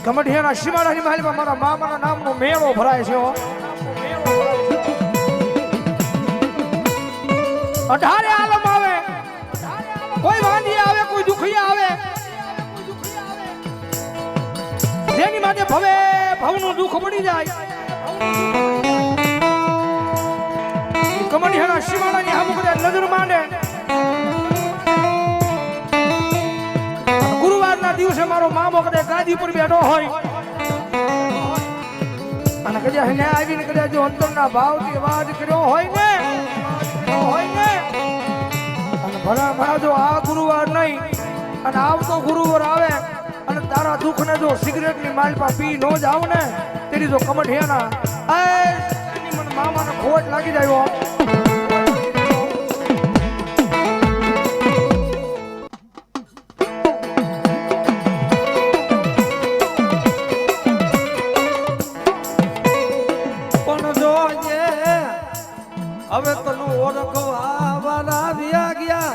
કમઢિયાના શિમાળાની મહેલમાં મારા મામાના નામનો મેળો ભરાય છે. 18 આલમ આવે, કોઈ વાંધી આવે, કોઈ દુખિયા આવે, જેની માટે ભવે ભવનું દુઃખ પડી જાય. કમઢિયાના શિમાળાની સામું કદાચ નજર માંડે. ગુરુવારના દિવસે મારો મામો કદાચ ગાદી પર બેઠો હોય અને કદાચ એને આવીને કદાચ જો અંતરના ભાવથી અવાજ કર્યો હોય ને અને ભલા જો આ ગુરુવાર નહીં અને આવતો ગુરુવાર આવે અને તારા દુઃખને જો સિગરેટની માલપા પી ન જાવ ને તેની જો કમઢિયાના મને મામાને ખોટ લાગી જાય. હવે તને ઓળખવા વાળા વ્યા ગયા,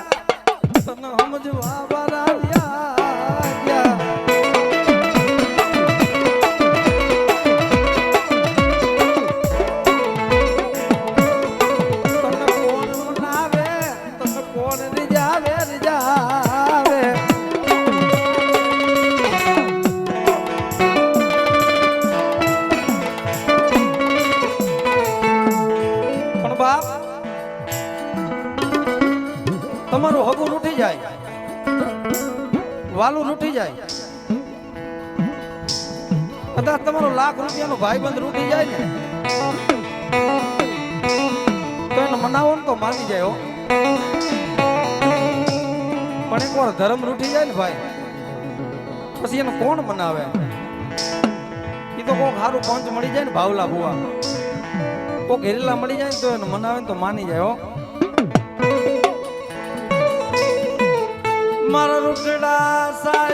તને સમજવા વાળા વ્યા ગયા. તને કોણ મનાવે, તને કોણ રીજાવે રીજાવે. પણ બાપ તમારું હગું લૂટી જાય, વાલું લૂટી જાય, કદાચ તમારો લાખ રૂપિયાનો ભાઈબંધ લૂટી જાય ને તો એને મનાવો ને તો માની જાય. પણ એકવાર ધર્મ લૂટી જાય ને ભાઈ પછી એને કોણ મનાવે? એ તો કોક સારું પંચ મળી જાય ને, ભાવલા બુવા કોક હેરેલા મળી જાય ને તો એને મનાવે ને તો માની જાય. મારા રૂકડા સા